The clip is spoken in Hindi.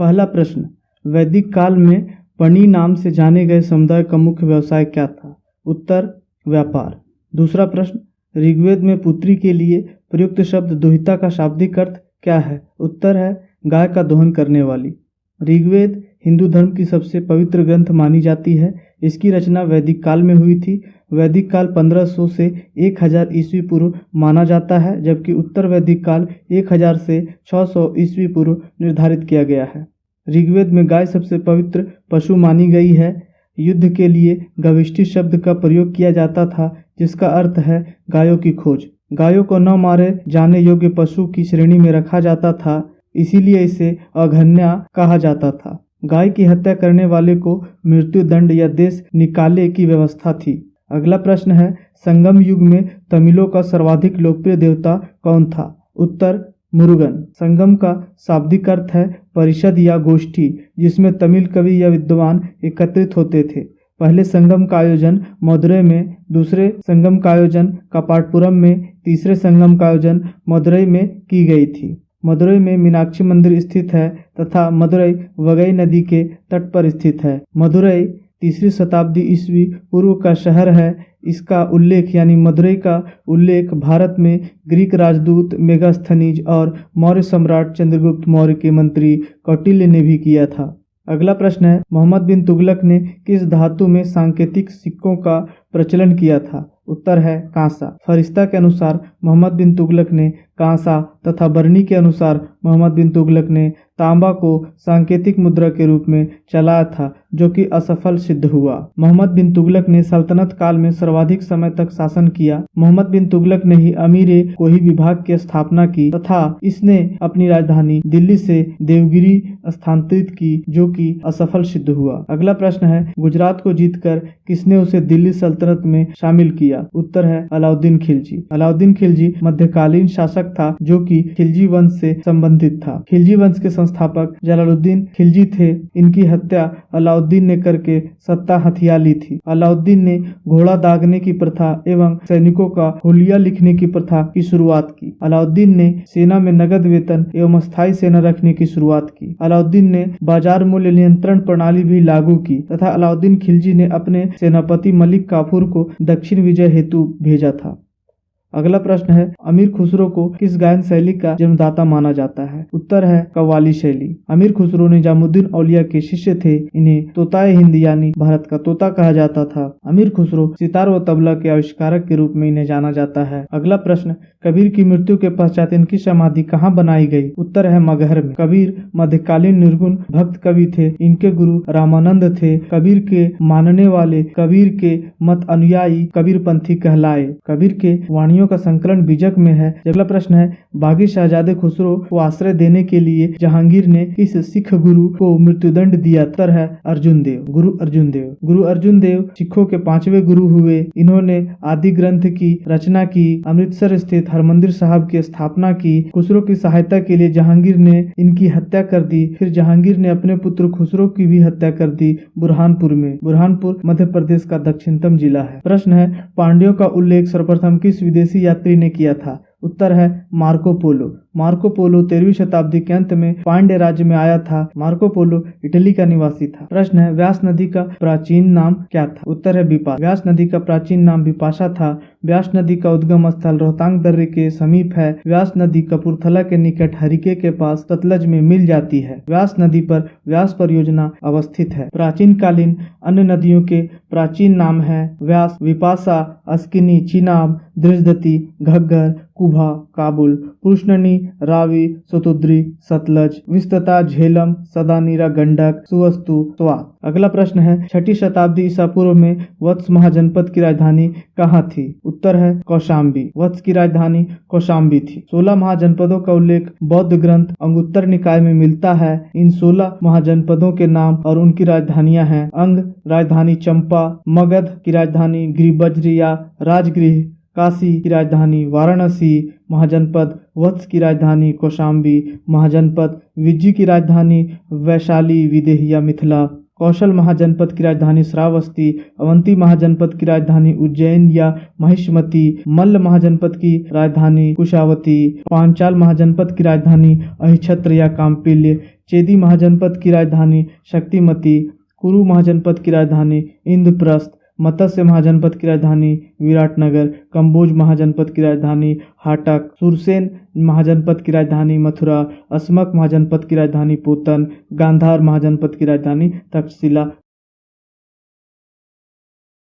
पहला प्रश्न, वैदिक काल में पणि नाम से जाने गए समुदाय का मुख्य व्यवसाय क्या था? उत्तर, व्यापार। दूसरा प्रश्न, ऋग्वेद में पुत्री के लिए प्रयुक्त शब्द दुहिता का शाब्दिक अर्थ क्या है? उत्तर है गाय का दोहन करने वाली। ऋग्वेद हिंदू धर्म की सबसे पवित्र ग्रंथ मानी जाती है। इसकी रचना वैदिक काल में हुई थी। वैदिक काल 1500 से 1000 ईस्वी पूर्व माना जाता है, जबकि उत्तर वैदिक काल 1000 से 600 ईस्वी पूर्व निर्धारित किया गया है। ऋग्वेद में गाय सबसे पवित्र पशु मानी गई है। युद्ध के लिए गविष्टि शब्द का प्रयोग किया जाता था, जिसका अर्थ है गायों की खोज। गायों को न मारे जाने योग्य पशु की श्रेणी में रखा जाता था, इसीलिए इसे अघन्या कहा जाता था। गाय की हत्या करने वाले को मृत्यु दंड या देश निकाले की व्यवस्था थी। अगला प्रश्न है, संगम युग में तमिलों का सर्वाधिक लोकप्रिय देवता कौन था? उत्तर, मुरुगन। संगम का शाब्दिक अर्थ है परिषद या गोष्ठी, जिसमें तमिल कवि या विद्वान एकत्रित होते थे। पहले संगम का आयोजन मदुरै में, दूसरे संगम का आयोजन कपाटपुरम में, तीसरे संगम का आयोजन मदुरै में की गई थी। मदुरै में मीनाक्षी मंदिर स्थित है तथा मदुरै वगई नदी के तट पर स्थित है। मदुरै 3री शताब्दी ईस्वी पूर्व का शहर है। इसका उल्लेख यानी मदुरै का उल्लेख भारत में ग्रीक राजदूत मेगास्थनीज और मौर्य सम्राट चंद्रगुप्त मौर्य के मंत्री कौटिल्य ने भी किया था। अगला प्रश्न है, मोहम्मद बिन तुगलक ने किस धातु में सांकेतिक सिक्कों का प्रचलन किया था? उत्तर है कांसा। फरिश्ता के अनुसार मोहम्मद बिन तुगलक ने कांसा तथा बरनी के अनुसार मोहम्मद बिन तुगलक ने तांबा को सांकेतिक मुद्रा के रूप में चलाया था, जो कि असफल सिद्ध हुआ। मोहम्मद बिन तुगलक ने सल्तनत काल में सर्वाधिक समय तक शासन किया। मोहम्मद बिन तुगलक ने ही अमीर कोही विभाग की स्थापना की तथा इसने अपनी राजधानी दिल्ली से देवगिरी स्थानांतरित की, जो कि असफल सिद्ध हुआ। अगला प्रश्न है, गुजरात को जीतकर किसने उसे दिल्ली सल्तनत में शामिल किया? उत्तर है अलाउद्दीन खिलजी। अलाउद्दीन खिलजी मध्यकालीन शासक था, जो कि खिलजी वंश से संबंधित था। खिलजी वंश के संस्थापक जलालुद्दीन खिलजी थे। इनकी हत्या अलाउद्दीन ने करके सत्ता हथिया ली थी। अलाउद्दीन ने घोड़ा दागने की प्रथा एवं सैनिकों का हुलिया लिखने की प्रथा की शुरुआत की। अलाउद्दीन ने सेना में नगद वेतन एवं स्थायी सेना रखने की शुरुआत की। अलाउद्दीन ने बाजार मूल्य नियंत्रण प्रणाली भी लागू की तथा अलाउद्दीन खिलजी ने अपने सेनापति मलिक काफूर को दक्षिण विजय हेतु भेजा था। अगला प्रश्न है, अमीर खुसरो को किस गायन शैली का जन्मदाता माना जाता है? उत्तर है कव्वाली शैली। अमीर खुसरो निजामुद्दीन औलिया के शिष्य थे। इन्हें तोताए हिंद यानी भारत का तोता कहा जाता था। अमीर खुसरो सितार व तबला के आविष्कारक के रूप में इन्हें जाना जाता है। अगला प्रश्न, कबीर की मृत्यु के पश्चात इनकी समाधि कहाँ बनाई गई? उत्तर है मगहर में। कबीर मध्यकालीन निर्गुण भक्त कवि थे। इनके गुरु रामानंद थे। कबीर के मानने वाले कबीर के मत अनुयायी कबीरपंथी कहलाए। कबीर के वाणियों का संकलन बीजक में है। अगला प्रश्न है, बागी शहजादे खुसरो को आश्रय देने के लिए जहांगीर ने किस सिख गुरु को मृत्युदंड दिया? उत्तर है अर्जुन देव, गुरु अर्जुन देव। गुरु अर्जुन देव सिखों के 5वें गुरु हुए। इन्होंने आदि ग्रंथ की रचना की, अमृतसर स्थित हरमंदिर साहब की स्थापना की। खुसरो की सहायता के लिए जहांगीर ने इनकी हत्या कर दी। फिर जहांगीर ने अपने पुत्र खुसरो की भी हत्या कर दी बुरहानपुर में। बुरहानपुर मध्य प्रदेश का दक्षिणतम जिला है। प्रश्न है, पांड्यों का उल्लेख सर्वप्रथम किस विदेशी यात्री ने किया था? उत्तर है मार्को पोलो। मार्को पोलो 13वीं शताब्दी के अंत में पांड्य राज्य में आया था। मार्को पोलो इटली का निवासी था। प्रश्न है, व्यास नदी का प्राचीन नाम क्या था? उत्तर है बिपाशा। व्यास नदी का प्राचीन नाम बिपाशा था। व्यास नदी का उद्गम स्थल रोहतांग दर्रे के समीप है। व्यास नदी कपूरथला के निकट हरिके के पास सतलज में मिल जाती है। व्यास नदी पर व्यास परियोजना अवस्थित है। प्राचीन कालीन अन्य नदियों के प्राचीन नाम है व्यास, विपाशा, अस्किनी, चिनाब, दृशदती, घग्गर, कुभा, काबुल, पुष्णनी, रावी, सतुद्री, सतलज, विस्तता, झेलम, सदानीरा, गंडक, सुवस्तु, स्वात। अगला प्रश्न है, 6ठी शताब्दी ईसा पूर्व में वत्स महाजनपद की राजधानी कहाँ थी? उत्तर है कौशाम्बी। वत्स की राजधानी कौशाम्बी थी। 16 महाजनपदों का उल्लेख बौद्ध ग्रंथ अंगुत्तर निकाय में मिलता है। इन 16 महाजनपदों के नाम और उनकी राजधानियां हैं अंग राजधानी चंपा, मगध की राजधानी गिरिबज्र या राजगृह, काशी की राजधानी वाराणसी, महाजनपद वत्स की राजधानी कौशाम्बी, महाजनपद विज्जी की राजधानी वैशाली, विदेह या मिथिला, कौशल महाजनपद की राजधानी श्रावस्ती, अवंती महाजनपद की राजधानी उज्जैन या महिष्मती, मल्ल महाजनपद की राजधानी कुशावती, पांचाल महाजनपद की राजधानी अहिछत्र या काम्पिल्य, चेदी महाजनपद की राजधानी शक्तिमती, कुरु महाजनपद की राजधानी इंद्रप्रस्थ, मत्स्य महाजनपद की राजधानी विराटनगर, कंबोज महाजनपद की राजधानी हाटक, सुरसेन महाजनपद की राजधानी मथुरा, अस्मक महाजनपद की राजधानी पोतन, गांधार महाजनपद की राजधानी तक्षशिला।